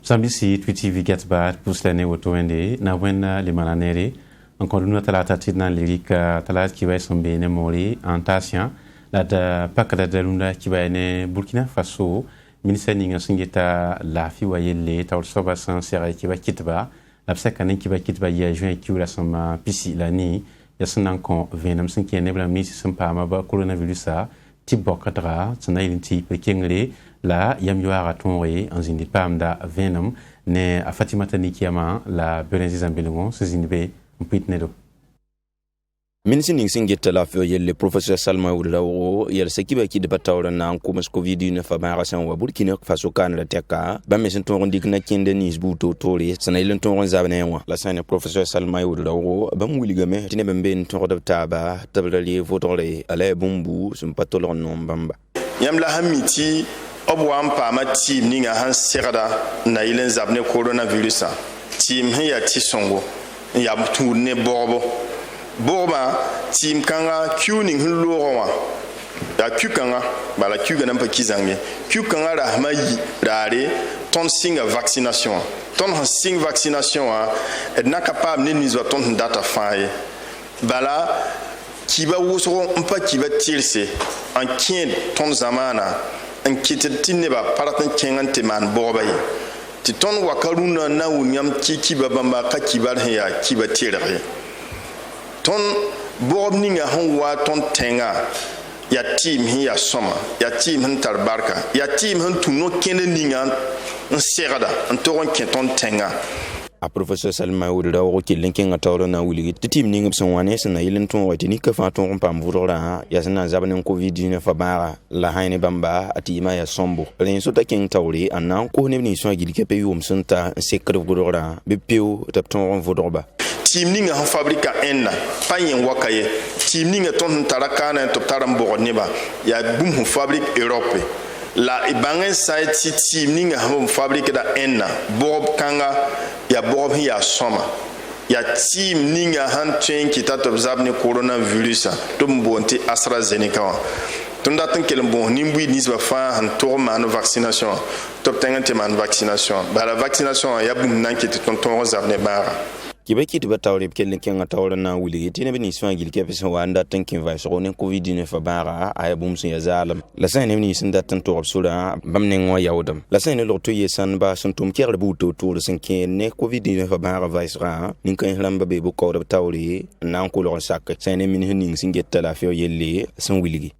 Sambisi Twiti Vigatbat pousse l'année au Toende, Nawena Limananeri, encore une talata tidna lirika talat qui va être mori en tassia, la da pakada de lunda qui va ne Burkina Faso, ministère ninga singeta la fi wayele taul soba sans sera qui va kitba, la psakane qui va kitba ya juin qui la sama pisi lani, ya sanan kon venam sin qui nebla misi sampa ma coronavirus a tibokadra tsana ilinti pekengre la yamyoara tonre en zindi pamda venam ne a Fatimata Nikiama la Berenzi Zambelongo se zinbe mpitnedo Ministre Singeta la feu le professeur Salma Oudao yel sekiba ki debatawra na nkumas covid-19 barasan wa Burkina Faso kan la teka ba mesen ton dik na kende nis buto tole sana ilen ton zabane wa la sana professeur Salma Oudao ba mu ligame tine bembe ton taba tablali votole ala bumbu sum patolon no bamba yam la hamiti obwa pa ma team ninga han serada na ilen zabne coronavirus team ya tisongo ya tourne borbo Borba, team kanga, Kuning Huloroa, la Kukanga, la Kugan Pakizange, Kukanga la Mayi, Rare, ton signe vaccination. Ton signe vaccination, et n'a capable ni nous ton data faille. Bala, qui va où seront un pas qui va tirer, un kien ton zamana, un qui te tineba, paratin kengan teman borbaye. Titon wakaruna na unyam ki babamba kakibar hea, qui va tirer. Ton borninga hon ton tenga ya team hi ya soma ya team han tarbarka ya team han tuno kene ninga nserada antoron kenton tenga a professeur Salma Oudda o ki linking atawro na wuli team ninga son wane sana yelen ton wati ni ka fa ton pam vurora ya sana zabanen covid-19 fa bara la hayne bamba atima ya sombo len so ta ken tawri anan ko ne ni so gili ke pe yum sunta sekre vurora be pew tap ton vurora team ninga han fabrika enna payen wakaye team ninga ton tarakana to tarambo neba ya bum hu fabrik Europe la ibangen site team ninga han fabrika da enna bob kanga ya bob ya soma ya team ninga han train kita to zabne coronavirus to mbonti AstraZeneca tunda tan kelen bon nimbu nisba fa han to man vaccination to tengante man vaccination ba la vaccination ya bum nan kiti ton zabne bara Kibaki to batawre kelen kenga tawra na wuli tine bini swa gil ke pesa wanda tankin vai so ne covid-19 bara ay bum sun yazalam la sane ni sin datan to sura bamne ngo yawdam la sane lo to yesan ba sun tum ker buto to sun ken ne covid-19 bara vai sra nin kan lamba be bu ko tawri nan ko lo sak sane min hin sin getta la fio yelle sun wili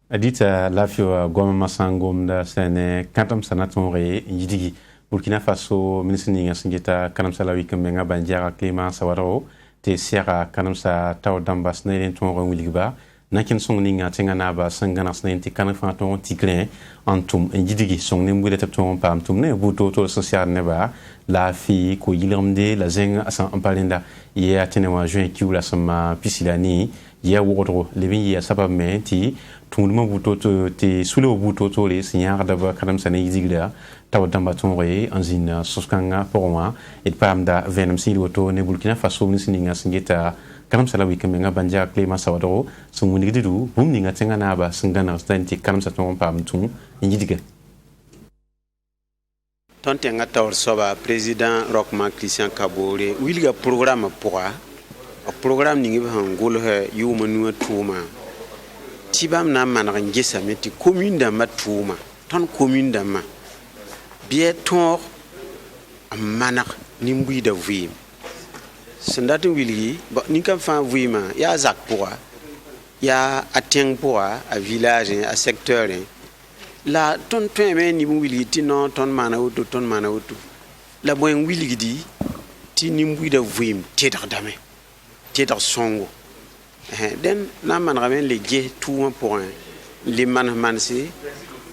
adita la fio goma masangom da sane kantam sanaton re yidigi Burkina Faso ministre ninga singeta kanam salawi kemenga banjara klima sawaro te sera kanam sa taw dambas na len ton ronguliba nakin song ninga tengana ba sangana snenti kanam fa ton tiklin antum njidigi song ne mbule tap ton pam tum ne buto to social ne ba la fi ko yilamde la zeng asan ampalinda ye atenewa juin ki la sama pisilani ye wodro levin ye sabab menti tunguma buto to te sule buto to le signar da ba kanam sa ne yizigla taw damba tonre anzina soskanga porwa et pamda venam silwoto ne Burkina Faso nisninga singeta kanam salawi kemenga banja klima sawadro sunguni didu bumninga tengana ba singana stanti kanam sa ton pam tum nyidiga tontenga tawr soba président Rochman Christian Kabore wilga programme pourra programme ningi ba ngol he yuma nuwa tuma tibam na manra ngesa meti commune da matuma ton commune da ma bietor manak nimbui da vim sendat wilgi ba ni kam fa vima ya zak pourra ya ateng pourra a village a secteur la ton peme ni wilgi ti non ton mana auto la boen wilgi di ti nimbui da vim tetar dame tetar songo den na man ramen le ge tout un point les mansi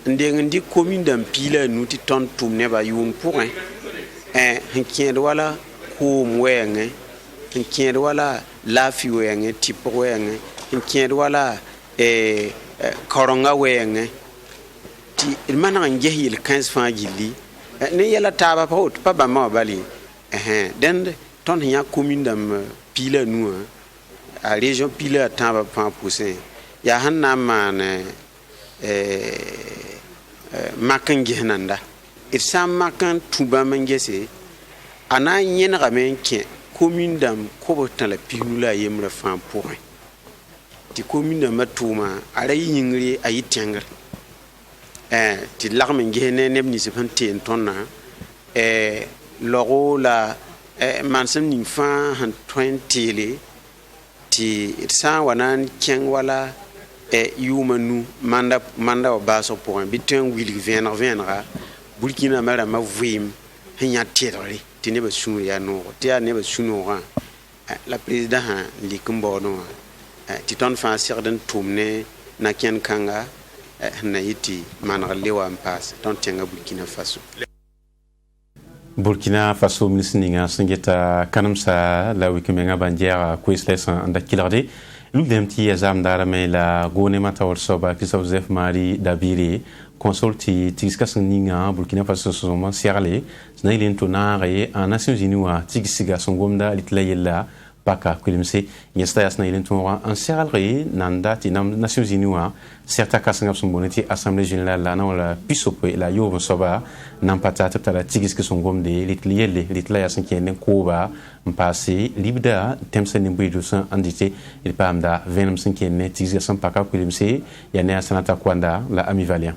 ndi commune d'Ampila nous ti ton tum ne ba yum point hinkien wala ko mwenge hinkien wala la fi wenge tipo wenge hinkien wala koronga wenge ti il mananga ngehi il 15 francs gili ne yala taba pa ba ma bali den ton ya commune d'Ampila nous a région Pila taba pa poussin ya hanna man makangi nanda et ça makan tuba mangese ana yen ramen ke commune dam ko tan la pinula yemra fan pour ti commune de matuma ara yingri ayi tengar ti larme ngene ne ni se fanti entonna logo la mansam ni fa han 20 le ti sa wanan ken wala yumanu manda o baso pour un bitin wil venra Burkina mara ma vim hanya tiere ti ne ba sunu ya no ti ya ne ba sunu la président li kumbo no ti ton fa sirden tumne na ken kanga na yiti manra lewa mpas ton tenga Burkina Faso ministninga singeta kanamsa la wikmenga banjera kwesles anda kilarde lugdemti azam darame la gone mata soba Joseph Marie Dabiri consulti tiska sninga Burkina Faso soma siarle snailin tonare en Nations Unies wa tigisiga songomda litlayela paka kulimse nyesta yasna ilin tonwa en siarle nanda ti nam Nations Unies wa certa kasanga somboneti assemblée générale la na wala pisope la yobo soba nan patata tala tigisiga songomde litliyele litlaya sankene koba mpasi libda temsa nimbuidu san andite il pamda venom sankene tigisiga sampaka kulimse yana sanata kwanda la amivalia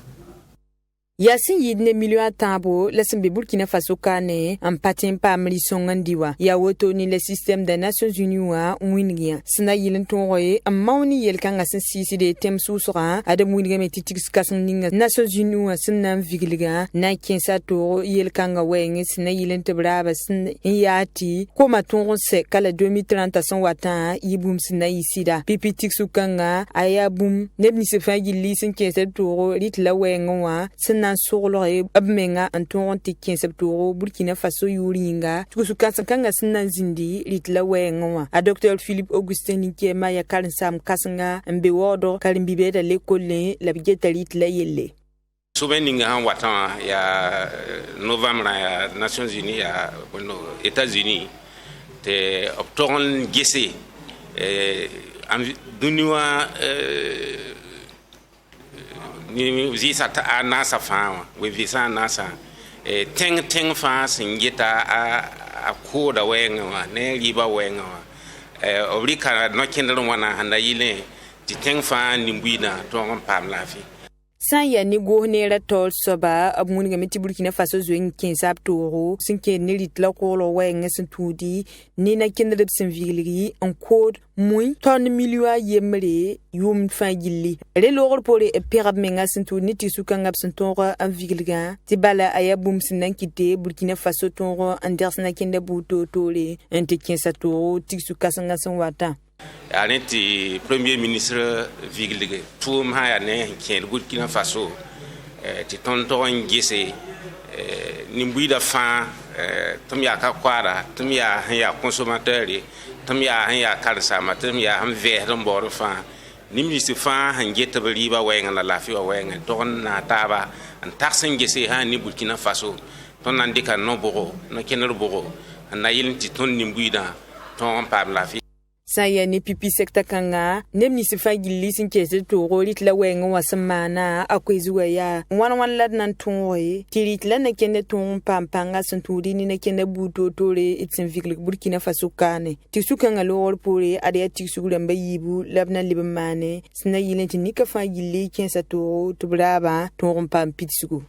Yasin yidne million tabo la sembe Burkina Faso kane en patin pa mlisongandiwa ya woto ni le système des Nations Unies wa wingia sina yilin tonroye amawni yel kanga sin sisi de tem susura adam winga metitix kasan ninga Nations Unies wa sinna vigiliga na kinsa to yel kanga wenge sina yilin tebraba sin yati koma tonron se kala 2030 san wata yibum sina yisida pipitix kanga ayabum nebni se fagili sin kinsa to rit la wenga wa sina solo abmenga anton ti 15 septembre Burkina Faso yuringa tukusuka kanga sinna zindi litla wenga a Dr Philippe Augustin Nikema ya Kalinsam Kasanga mbe wodo kalimbibe da lekole la bigeta litla yelle souvenir en watan ya novembre ya Nations Unies ya États-Unis te octobre gese duniwa ni visa ta anasa fa we visa nasa teng fa singita a koda wenga ne liba wenga obrika no kindalo wana handa yile ti teng fa nimbuina to on pam lafi san ya ni go ne ra tol soba abmun ga meti Burkina Faso zoin 15 aptoro sinke ne litla ko lo wenga sintudi ni na kindre sin vigili en code muy ton milua yemre yum fagili le lor pore e perab menga sintu ni ti sukanga sintora en vigilga ti bala aya bum sinan kite Burkina Faso tonro anders na kinde buto tole en te 15 toro ti sukasanga san wata aneti premier ministre vigilge tum ha ya ne ken Burkina Faso ti tonton gese nimbuida fa tum ya ka kwara tum ya consommateur tum ya kalsa ma tum ya ham verdon bor fa nimni si fa hangeta baliba wenga la lafi wa wenga ton na taba an taksen gese ha ni Burkina Faso ton nandika no bogo no kenero bogo na yilin ti ton nimbuida ton pam lafi saya ne pipi sekta kanga nemni sifa gilli sin kese to rolit la wenga wasamana akwezuwa ya wan lad nan tonwe tirit la na kende ton pampanga santuri ni na kende buto tore itsin viglik Burkina Faso kane tisukanga lor pore ade tisugula mbayibu labna libmane sina yilenti nika fa gilli kensa to braba ton pam pitsugo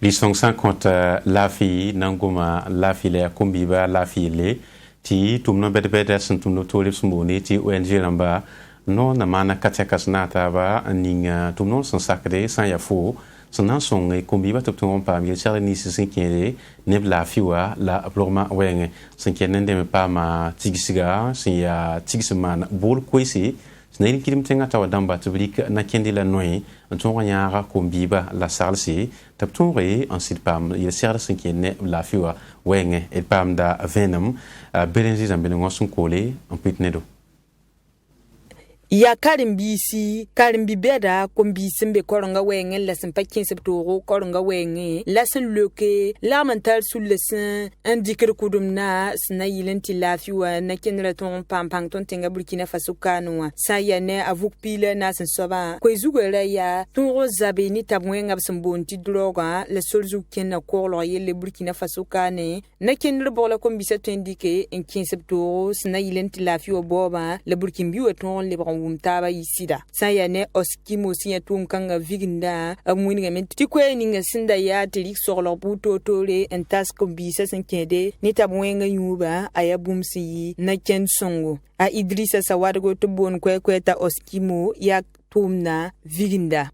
Lisong 50 la fille nangoma la fille kombiba la fille ti tumno bede santuno tole sumboni ti ONG lamba no na mana kateka snata ba ninga tumno san sakre san ya fo sanan son e kombi ba tupton pa mi chale ni sin kende ne la fiwa la aplorma wenge sin kende me pa ma tigisiga sin ya tigisman bol kwesi snail kilim tenga tawa damba tubrik na kende la noy anton wanyara kombi ba la salsi tupton re ensuite pam il sert sin kende la fiwa wenge et pam da venom Belenzi Zambelengo Sunkole en Pitnedo. ya karimbi beda kombi simbe koronga wenge lasin pa kinse toro koronga wenge lasin loke la mental sul lesin indikir kudumna sna yilenti lafiwa na kenra ton pampang ton tenga Burkina Faso kanwa sa ya ne avuk pile na sin soba ko izugera ya toro zabe ni tabwenga bsambonti droga le solzu kenna korlo yele Burkina Faso kane na kenra bola kombi sa tendike en kinse toro sna yilenti lafiwa boba le Burkina biwa ton le wumtaba yisida sayane oskimo siya kanga viginda amwini menti kwe ninga sinda ya tilik soglo buto tole en tasko bisa senkede nitabwenga yuba ayabumsi na ken songo a Idrissa Sawadgo to bon kweta oskimo ya tumna viginda.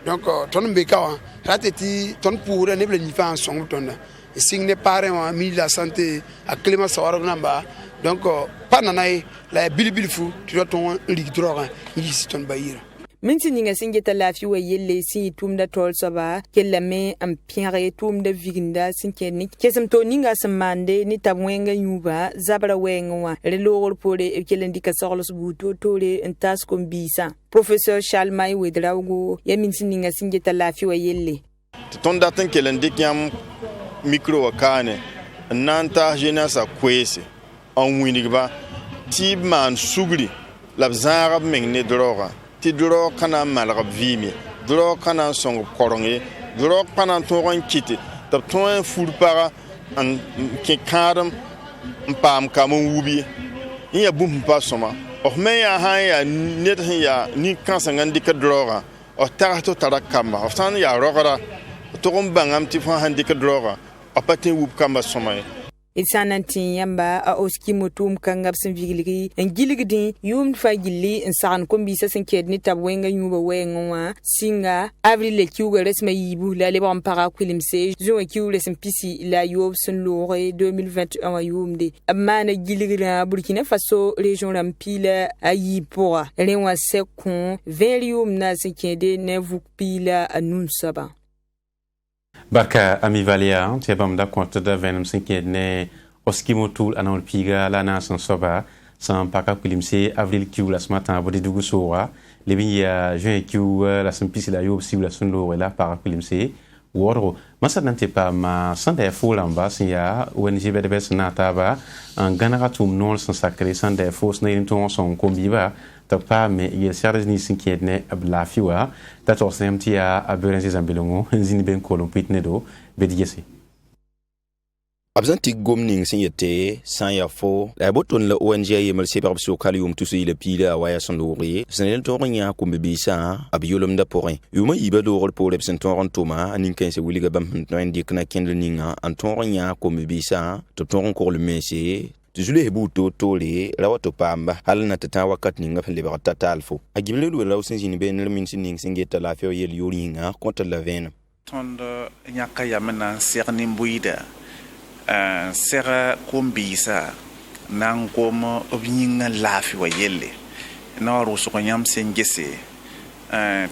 Donc ton bekawa rateti ton pour ne ble ni fa songo tonda signe parent wa mi la santé a climat sawar namba. Donc pas nanay la bilibilfu tu dois ton lig droga yisi ton bayira minti ninga singeta lafiwa yelle si tumda tol soba kellame am piare tumda viginda sinkeni kesem to ninga samande ni tabwenga yuba zabra wenga relor pole kelendika sorlos buto tole entas kombisa professeur Chalmay Wedraugo ya minti ninga singeta lafiwa yelle ton datin kelendik yam micro wakane nanta jeunesse kwese en winigba ti man sugri la zarab mengne droga ti droga kana malab vimi droga kana song koronge droga kana toron kiti tab ton furpara an ke karam pam kamon wubi ya bum pa soma o me ya ha ya net ya ni kansa ngandi ka droga o tarato tarakamba o tan ya rogara to bangam ti fa handi ka droga o patin wub kamba soma Isanantin yamba a oskimo tum kangab sin vigiligi en giligdi yum fa gilli en san kombisa sin kedni tabwenga yuba wenga singa avril le kiuga resma yibu la le bam para kwilimse zo kiuga sin pisi la yob sun lore 2021 yumde amana giligira Burkina Faso region rampila ayi pora renwa sekon verium na sin kede ne vuk pila anun saba Barka Ami Valia, tu as compte de 25 ne Oskimo Toul anol piga la nation soba sans paka kulimse avril kiu la ce matin bodi dugu soa le biya juin kiu la simpisi la yob si la sunlo la para kulimse woro masa nante pa ma sande fo lamba sia ONG BDBS nataba en ganaratum non sans sacré sande fo snayin ton son kombiba ta pa me il charge ni sinkene ablafiwa ta to semtia aberenzi zambilongo zini ben kolon pitnedo bedigesi abzanti gomning sin yete san ya fo la boton la ONG yemal se par so kalium tusi le pila waya son lori sanel to nya ko mbisa abiyolum da porin yuma iba do rol pour le senton toma anin ken se wuliga bam no indik na kendel ninga anton nya ko mbisa to ton ko le mesi tujule hebu tole la wato pamba hal na tata wakat ninga fele ba tatal fo agible lu la usin jini ben min sin singeta la fio yel yoringa contre la veine tondo nyaka yamena serni mbuida sera kombisa nan komo obinga lafi wa yelle na ro so nyam sengese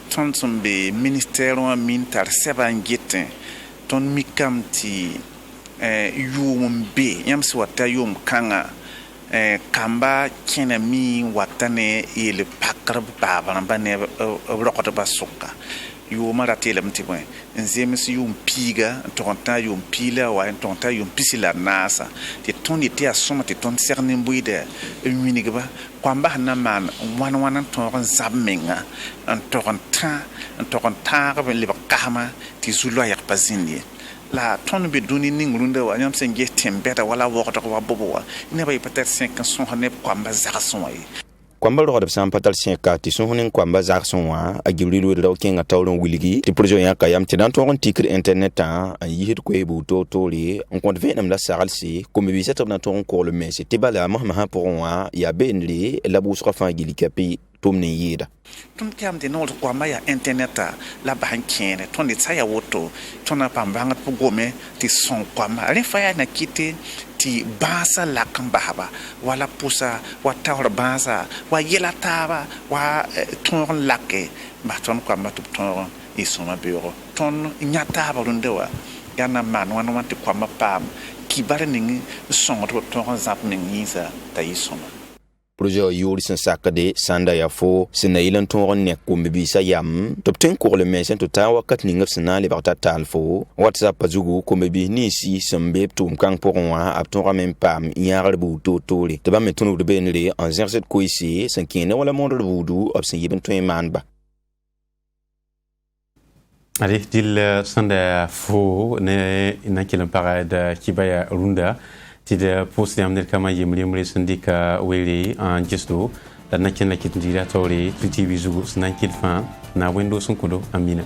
tonsumbe ministère wa mintar seban gete ton mikamti yum be yam si wata yum kanga kamba kena mi watane ile pakrab baba bane rokota basuka yuma ratela mtibwe nzemisi yum piga tonta yum pila wa tonta yum pisila nasa te toni te asoma te ton serni mbuide minigba kwamba na man wana ton zabmenga tonta ba le bakama ti zulwa yak pazindi la ton be duni ningrunda wa nyam senge tembeta wala wokota ko bobo ne ba peut-être 5 son hané kwamba zakson wa kwamba ro de sam patal 5 ti son honen kwamba zakson wa agibrilu de kenga tawlon wiligi ti projet yaka yam ti dan ton tikri internet a yihit ko ebu to li on compte venam la saralsi comme bi setam na ton ko le mes ti bala ma pour wa ya benli la bousra fa gilikapi tomne yida ton kam de no kwamba ya internet la bankene ton de tsaya woto ton na pambanga po gome ti son kwamba re fa ya na kite ti basa la kambaba wala pusa wa tawra basa wa yela taba wa ton lake ba ton kwamba tu ton isoma bureau ton nyata ba rundewa yana man wana ti kwamba pam ki bare ningi son to ton zap ningi sa ta isoma projet yuri sẽn sakde sãnda yaa fo sẽn na yɩl n tõog n nek kom-bibiisã yam tɩ b tõe n kogl mens n tɩ taa wakat ning b sẽn na n lebg t'a taal fo whatsappã zugu kom-bibiis ninsi sẽn be b tʋʋm-kãng pʋgẽ wã b tõgame n paam yãagr buud toor-toore tɩ bãmb me tõnubd beendre n zẽgsd koeese sẽn kẽene wala moondr buudu b sẽn yɩb n tõe n maanba. Allez, dil sanda fo ne nakil parade kibaya runda tida post yam ner kama yimri sindika wele en gesto da nakil nakit ndira tawre tu tv zugu nakil fa na windows kudo amina.